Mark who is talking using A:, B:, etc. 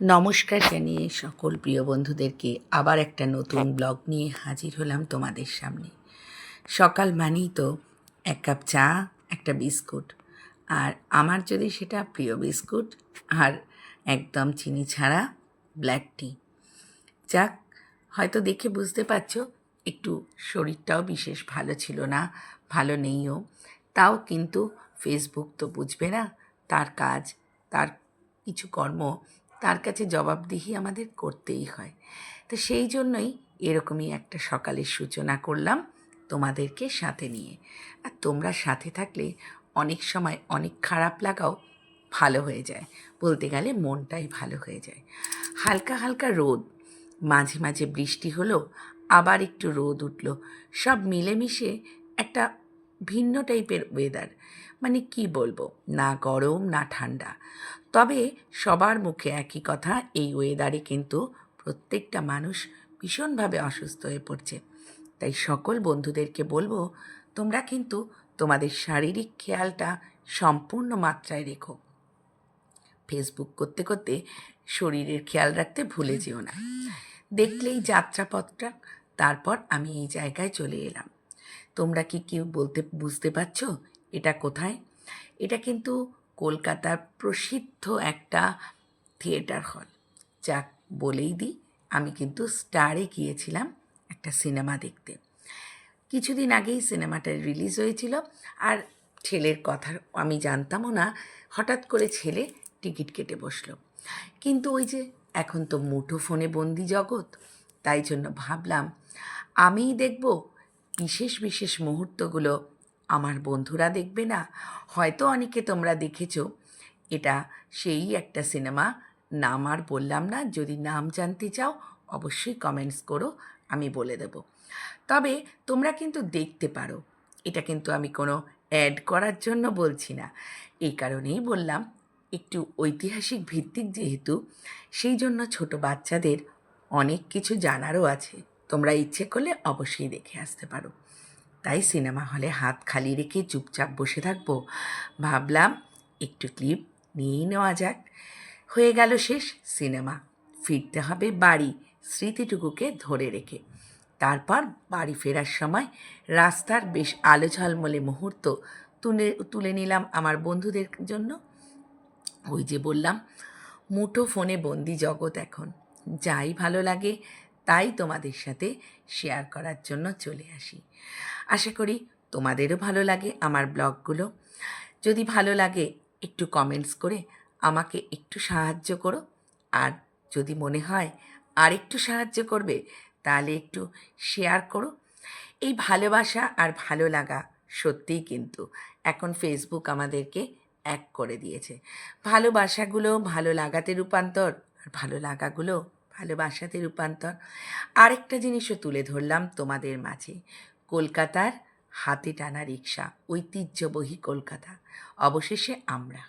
A: নমস্কার জানিয়ে সকল প্রিয় বন্ধুদেরকে আবার একটা নতুন ব্লগ নিয়ে হাজির হলাম তোমাদের সামনে। সকাল মানেই তো এক কাপ চা, একটা বিস্কুট, আর আমার যদি সেটা প্রিয় বিস্কুট আর একদম চিনি ছাড়া ব্ল্যাক টি। যাক, হয়তো দেখে বুঝতে পারছো একটু শরীরটাও বিশেষ ভালো ছিল না, ভালো নেইও। তাও কিন্তু ফেসবুক তো বুঝবে না, তার কাজ, তার কিছু কর্ম, তার কাছে জবাবদিহি আমাদের করতেই হয়। তো সেই জন্যই এরকমই একটা সকালের সূচনা করলাম তোমাদেরকে সাথে নিয়ে। আর তোমরা সাথে থাকলে অনেক সময় অনেক খারাপ লাগাও ভালো হয়ে যায়, বলতে গেলে মনটাই ভালো হয়ে যায়। হালকা হালকা রোদ, মাঝে মাঝে বৃষ্টি হলো, আবার একটু রোদ উঠল, সব মিলেমিশে একটা ভিন্ন টাইপের ওয়েদার। মানে কি বলবো, না গরম না ঠান্ডা, তবে সবার মুখে একই কথা, এই ওয়েদারে কিন্তু প্রত্যেকটা মানুষ ভীষণভাবে অসুস্থ হয়ে পড়ছে। তাই সকল বন্ধুদেরকে বলবো, তোমরা কিন্তু তোমাদের শারীরিক খেয়ালটা সম্পূর্ণ মাত্রায় রেখো। ফেসবুক করতে করতে শরীরের খেয়াল রাখতে ভুলে যেও না। দেখলেই যাত্রাপথটা, তারপর আমি এই জায়গায় চলে এলাম। তোমরা কি কেউ বুঝতে পারছো এটা কোথায়? এটা কিন্তু কলকাতার প্রসিদ্ধ একটা থিয়েটার হল। যাক, বলেই দিই, আমি কিন্তু স্টারে গিয়েছিলাম একটা সিনেমা দেখতে। কিছুদিন আগেই সিনেমাটা রিলিজ হয়েছিল, আর ছেলের কথা আমি জানতামও না। হঠাৎ করে ছেলে টিকিট কেটে বসলো। কিন্তু ওই যে এখন তো মুঠো ফোনে বন্দি জগৎ, তাই জন্য ভাবলাম আমিই দেখব বিশেষ বিশেষ মুহূর্তগুলো, আমার বন্ধুরা দেখবে না। হয়তো অনেকে তোমরা দেখেছো, এটা সেই একটা সিনেমা, নাম আর বললাম না। যদি নাম জানতে চাও অবশ্যই কমেন্টস করো, আমি বলে দেব। তবে তোমরা কিন্তু দেখতে পারো, এটা কিন্তু আমি কোনো অ্যাড করার জন্য বলছি না। এই কারণেই বললাম, একটু ঐতিহাসিক ভিত্তিক যেহেতু, সেই জন্য ছোট বাচ্চাদের অনেক কিছু জানারও আছে। তোমরা ইচ্ছে করলে অবশ্যই দেখে আসতে পারো। তাই সিনেমা হলে হাত খালি রেখে চুপচাপ বসে থাকবো, ভাবলাম একটু ক্লিপ নিয়েই নেওয়া যাক। হয়ে গেল শেষ সিনেমা, ফিরতে হবে বাড়ি স্মৃতিটুকুকে ধরে রেখে। তারপর বাড়ি ফেরার সময় রাস্তার বেশ আলো ঝলমলে মুহূর্ত তুলে নিলাম আমার বন্ধুদের জন্য। ওই যে বললাম, মুঠো ফোনে বন্দি জগৎ এখন, যাই ভালো লাগে তাই তোমাদের সাথে শেয়ার করার জন্য চলে আসি। আশা করি তোমাদেরও ভালো লাগে আমার ব্লগগুলো। যদি ভালো লাগে একটু কমেন্টস করে আমাকে একটু সাহায্য করো। আর যদি মনে হয় আর একটু সাহায্য করবে, তাহলে একটু শেয়ার করো। এই ভালোবাসা আর ভালো লাগা সত্যিই কিন্তু এখন ফেসবুক আমাদেরকে এক করে দিয়েছে। ভালোবাসাগুলো ভালো লাগাতে রূপান্তর, আর ভালো লাগাগুলো ভালোবাসাতে রূপান্তর। আরেকটা জিনিসও তুলে ধরলাম তোমাদের মাঝে, কলকাতার হাতে টানা রিক্সা, ঐতিহ্যবহী কলকাতা, অবশেষে আমরা।